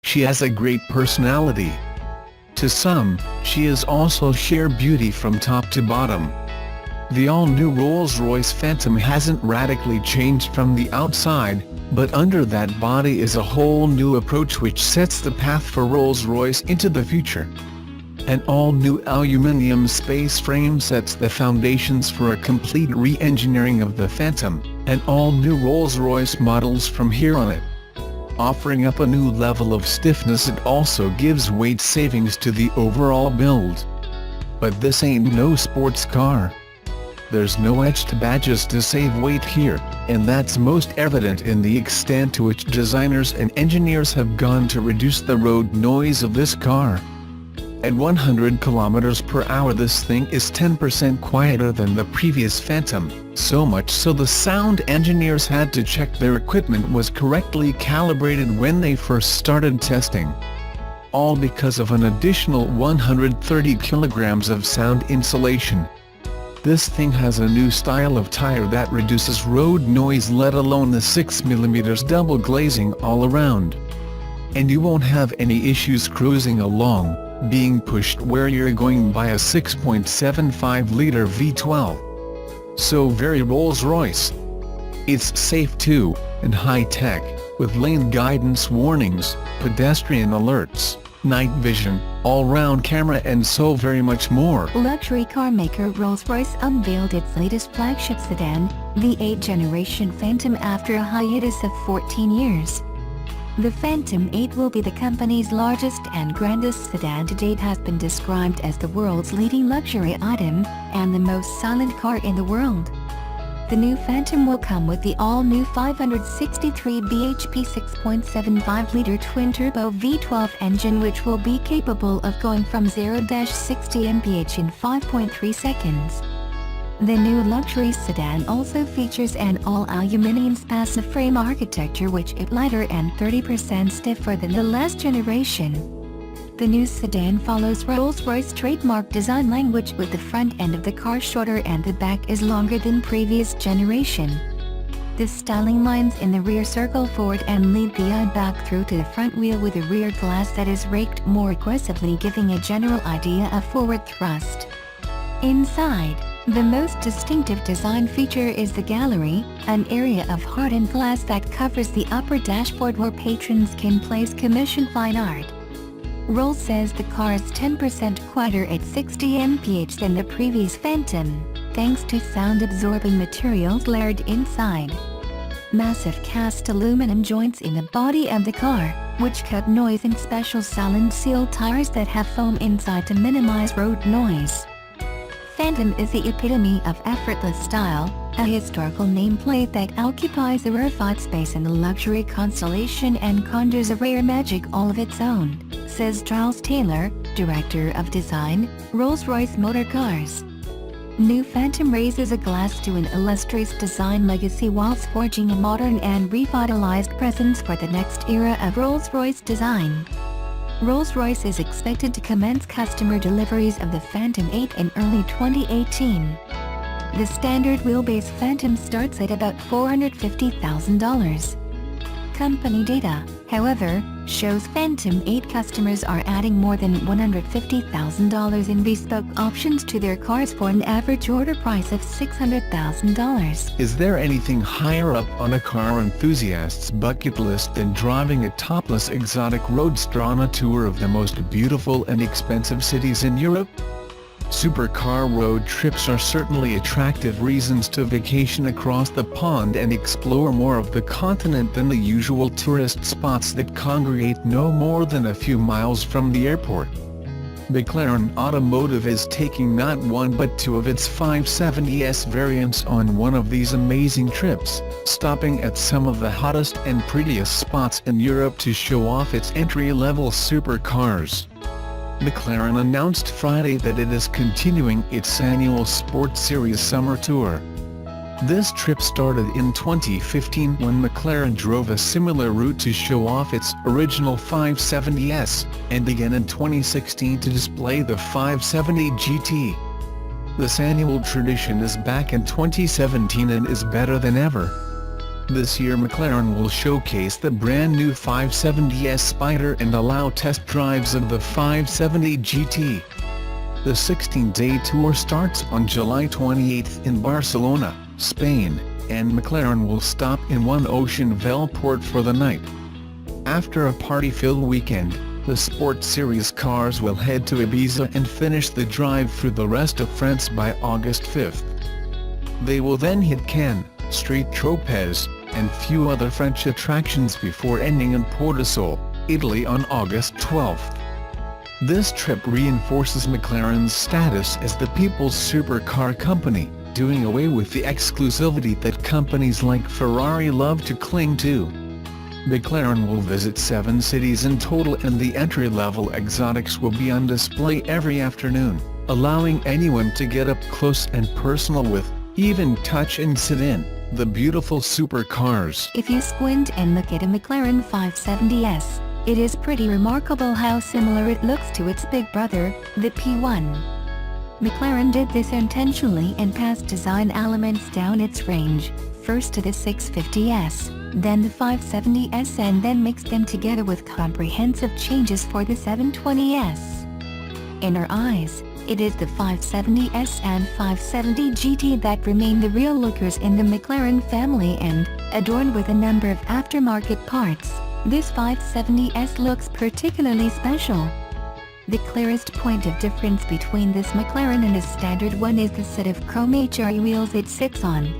she has a great personality. To some, she is also sheer beauty from top to bottom. The all-new Rolls Royce Phantom hasn't radically changed from the outside, but under that body is a whole new approach which sets the path for Rolls-Royce into the future. An all-new aluminium space frame sets the foundations for a complete re-engineering of the Phantom, and all-new Rolls-Royce models from here on it. Offering up a new level of stiffness, it also gives weight savings to the overall build. But this ain't no sports car. There's no etched badges to save weight here, and that's most evident in the extent to which designers and engineers have gone to reduce the road noise of this car. At 100 km/h this thing is 10% quieter than the previous Phantom, so much so the sound engineers had to check their equipment was correctly calibrated when they first started testing. All because of an additional 130 kilograms of sound insulation. This thing has a new style of tire that reduces road noise, let alone the 6mm double glazing all around. And you won't have any issues cruising along, being pushed where you're going by a 6.75-litre V12. So very Rolls-Royce. It's safe too, and high-tech, with lane guidance warnings, pedestrian alerts, night vision, all-round camera and so very much more. Luxury car maker Rolls-Royce unveiled its latest flagship sedan, the 8th generation Phantom, after a hiatus of 14 years. The Phantom 8 will be the company's largest and grandest sedan to date, has been described as the world's leading luxury item, and the most silent car in the world. The new Phantom will come with the all-new 563 bhp 6.75-litre twin-turbo V12 engine, which will be capable of going from 0-60 mph in 5.3 seconds. The new luxury sedan also features an all-aluminium spacer frame architecture, which is lighter and 30% stiffer than the last generation. The new sedan follows Rolls-Royce trademark design language, with the front end of the car shorter and the back is longer than previous generation. The styling lines in the rear circle forward and lead the eye back through to the front wheel, with a rear glass that is raked more aggressively, giving a general idea of forward thrust. Inside, the most distinctive design feature is the gallery, an area of hardened glass that covers the upper dashboard where patrons can place commissioned fine art. Rolls says the car is 10% quieter at 60 mph than the previous Phantom, thanks to sound-absorbing materials layered inside. Massive cast aluminum joints in the body of the car, which cut noise, and special silent seal tires that have foam inside to minimize road noise. Phantom is the epitome of effortless style, a historical nameplate that occupies a rarefied space in the luxury constellation and conjures a rare magic all of its own, says Charles Taylor, Director of Design, Rolls-Royce Motor Cars. New Phantom raises a glass to an illustrious design legacy whilst forging a modern and revitalized presence for the next era of Rolls-Royce design. Rolls-Royce is expected to commence customer deliveries of the Phantom 8 in early 2018. The standard wheelbase Phantom starts at about $450,000. Company data, however, shows Phantom 8 customers are adding more than $150,000 in bespoke options to their cars for an average order price of $600,000. Is there anything higher up on a car enthusiast's bucket list than driving a topless exotic roadster on a tour of the most beautiful and expensive cities in Europe? Supercar road trips are certainly attractive reasons to vacation across the pond and explore more of the continent than the usual tourist spots that congregate no more than a few miles from the airport. McLaren Automotive is taking not one but two of its 570S variants on one of these amazing trips, stopping at some of the hottest and prettiest spots in Europe to show off its entry-level supercars. McLaren announced Friday that it is continuing its annual Sports Series Summer Tour. This trip started in 2015 when McLaren drove a similar route to show off its original 570S, and again in 2016 to display the 570 GT. This annual tradition is back in 2017 and is better than ever. This year McLaren will showcase the brand new 570S Spider and allow test drives of the 570 GT. The 16-day tour starts on July 28 in Barcelona, Spain, and McLaren will stop in One Ocean Velport for the night. After a party-filled weekend, the Sport Series cars will head to Ibiza and finish the drive through the rest of France by August 5. They will then hit Cannes, Street Tropez, and few other French attractions before ending in Portosol, Italy on August 12. This trip reinforces McLaren's status as the people's supercar company, doing away with the exclusivity that companies like Ferrari love to cling to. McLaren will visit 7 cities in total, and the entry-level exotics will be on display every afternoon, allowing anyone to get up close and personal with, even touch and sit in, the beautiful supercars. If you squint and look at a McLaren 570S, it is pretty remarkable how similar it looks to its big brother, the P1. McLaren did this intentionally and passed design elements down its range, first to the 650S, then the 570S, and then mixed them together with comprehensive changes for the 720S. In our eyes, it is the 570S and 570 GT that remain the real lookers in the McLaren family, and, adorned with a number of aftermarket parts, this 570S looks particularly special. The clearest point of difference between this McLaren and a standard one is the set of chrome HRE wheels it sits on.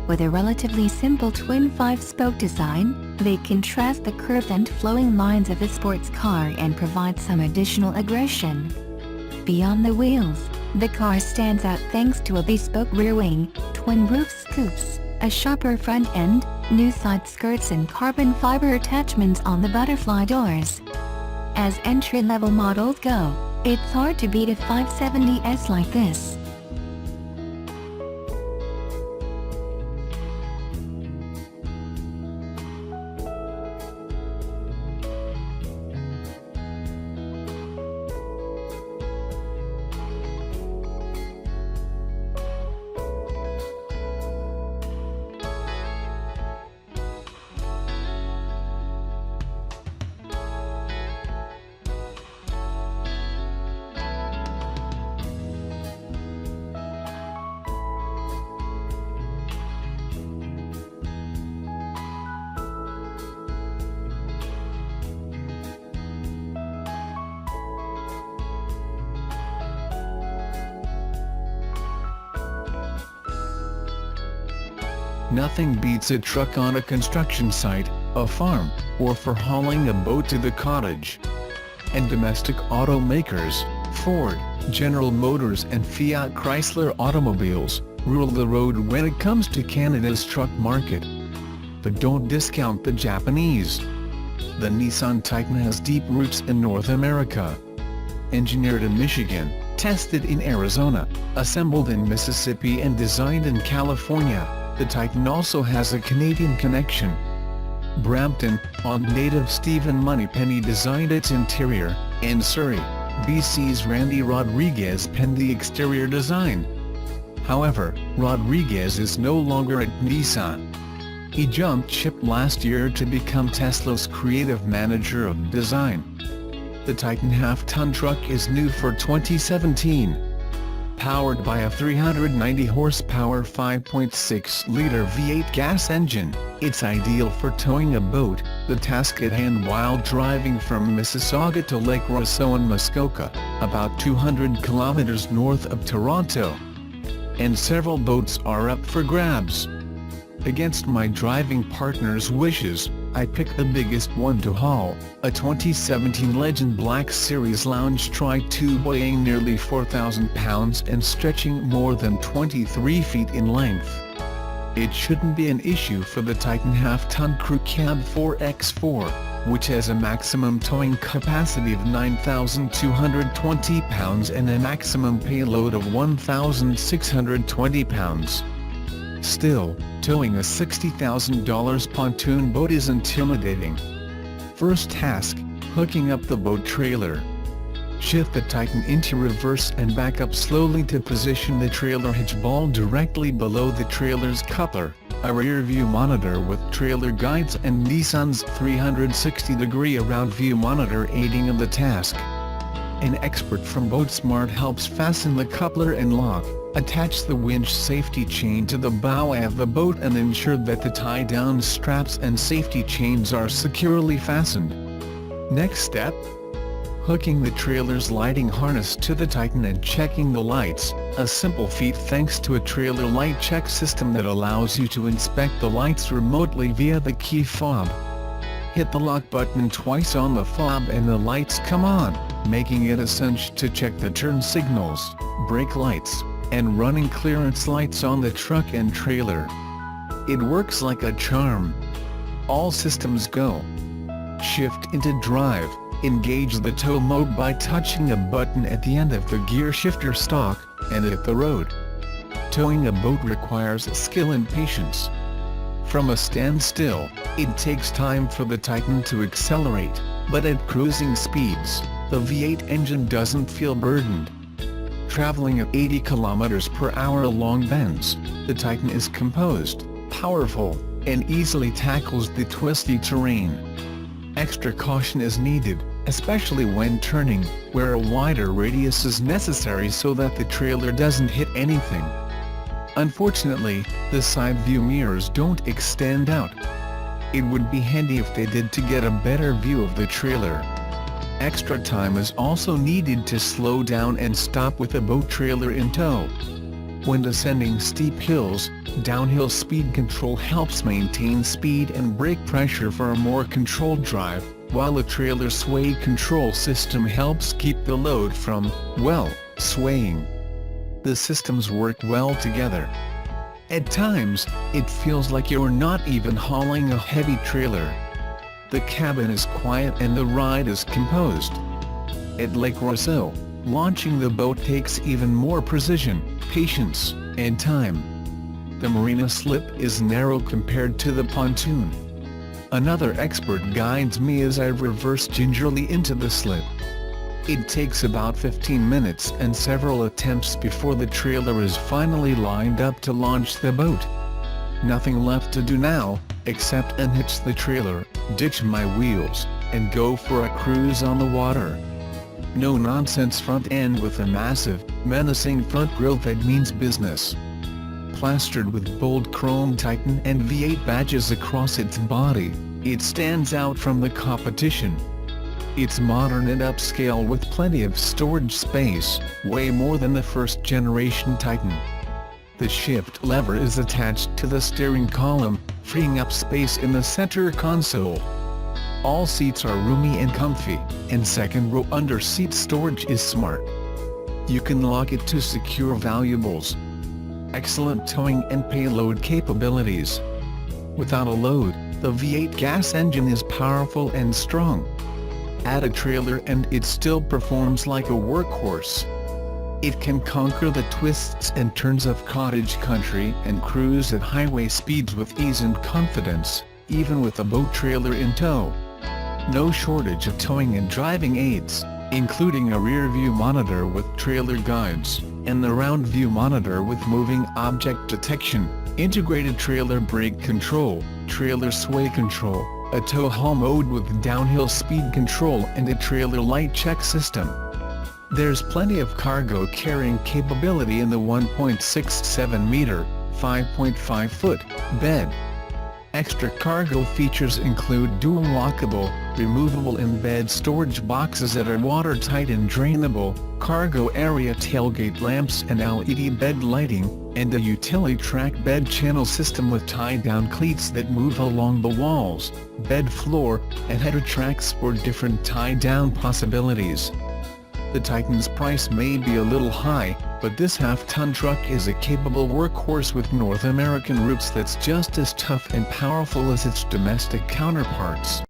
With a relatively simple twin 5-spoke design, they contrast the curved and flowing lines of a sports car and provide some additional aggression. Beyond the wheels, the car stands out thanks to a bespoke rear wing, twin roof scoops, a sharper front end, new side skirts and carbon fiber attachments on the butterfly doors. As entry-level models go, it's hard to beat a 570S like this. Nothing beats a truck on a construction site, a farm, or for hauling a boat to the cottage. And domestic automakers, Ford, General Motors and Fiat Chrysler automobiles, rule the road when it comes to Canada's truck market. But don't discount the Japanese. The Nissan Titan has deep roots in North America. Engineered in Michigan, tested in Arizona, assembled in Mississippi and designed in California, the Titan also has a Canadian connection. Brampton, on native Stephen Moneypenny designed its interior, and Surrey, BC's Randy Rodriguez penned the exterior design. However, Rodriguez is no longer at Nissan. He jumped ship last year to become Tesla's creative manager of design. The Titan half-ton truck is new for 2017. Powered by a 390 horsepower 5.6-liter V8 gas engine, it's ideal for towing a boat, the task at hand while driving from Mississauga to Lake Rousseau in Muskoka, about 200 kilometers north of Toronto. And several boats are up for grabs. Against my driving partner's wishes, I picked the biggest one to haul, a 2017 Legend Black Series Lounge Tri-2 weighing nearly 4,000 pounds and stretching more than 23 feet in length. It shouldn't be an issue for the Titan half-ton Crew Cab 4x4, which has a maximum towing capacity of 9,220 pounds and a maximum payload of 1,620 pounds. Still, towing a $60,000 pontoon boat is intimidating. First task, hooking up the boat trailer. Shift the Titan into reverse and back up slowly to position the trailer hitch ball directly below the trailer's coupler, a rear-view monitor with trailer guides and Nissan's 360-degree around-view monitor aiding in the task. An expert from BoatSmart helps fasten the coupler and lock, attach the winch safety chain to the bow of the boat and ensure that the tie-down straps and safety chains are securely fastened. Next step: hooking the trailer's lighting harness to the Titan and checking the lights, a simple feat thanks to a trailer light check system that allows you to inspect the lights remotely via the key fob. Hit the lock button twice on the fob and the lights come on, making it essential to check the turn signals, brake lights, and running clearance lights on the truck and trailer. It works like a charm. All systems go. Shift into drive. Engage the tow mode by touching a button at the end of the gear shifter stalk, and hit the road. Towing a boat requires skill and patience. From a standstill, it takes time for the Titan to accelerate, but at cruising speeds, the V8 engine doesn't feel burdened. Traveling at 80 km/h along bends, the Titan is composed, powerful, and easily tackles the twisty terrain. Extra caution is needed, especially when turning, where a wider radius is necessary so that the trailer doesn't hit anything. Unfortunately, the side view mirrors don't extend out. It would be handy if they did to get a better view of the trailer. Extra time is also needed to slow down and stop with a boat trailer in tow. When descending steep hills, downhill speed control helps maintain speed and brake pressure for a more controlled drive, while the trailer sway control system helps keep the load from, well, swaying. The systems work well together. At times, it feels like you're not even hauling a heavy trailer. The cabin is quiet and the ride is composed. At Lake Roseau, launching the boat takes even more precision, patience, and time. The marina slip is narrow compared to the pontoon. Another expert guides me as I reverse gingerly into the slip. It takes about 15 minutes and several attempts before the trailer is finally lined up to launch the boat. Nothing left to do now, except unhitch the trailer, ditch my wheels, and go for a cruise on the water. No-nonsense front end with a massive, menacing front grille that means business. Plastered with bold chrome Titan and V8 badges across its body, it stands out from the competition. It's modern and upscale with plenty of storage space, way more than the first-generation Titan. The shift lever is attached to the steering column, freeing up space in the center console. All seats are roomy and comfy, and second-row under-seat storage is smart. You can lock it to secure valuables. Excellent towing and payload capabilities. Without a load, the V8 gas engine is powerful and strong. Add a trailer and it still performs like a workhorse. It can conquer the twists and turns of cottage country and cruise at highway speeds with ease and confidence, even with a boat trailer in tow. No shortage of towing and driving aids, including a rear-view monitor with trailer guides, and the round-view monitor with moving object detection, integrated trailer brake control, trailer sway control, a tow haul mode with downhill speed control and a trailer light check system. There's plenty of cargo carrying capability in the 1.67-meter, 5.5-foot bed. Extra cargo features include dual lockable, removable embed storage boxes that are watertight and drainable, cargo area tailgate lamps and LED bed lighting, and a utility track bed channel system with tie-down cleats that move along the walls, bed floor, and header tracks for different tie-down possibilities. The Titan's price may be a little high, but this half-ton truck is a capable workhorse with North American roots that's just as tough and powerful as its domestic counterparts.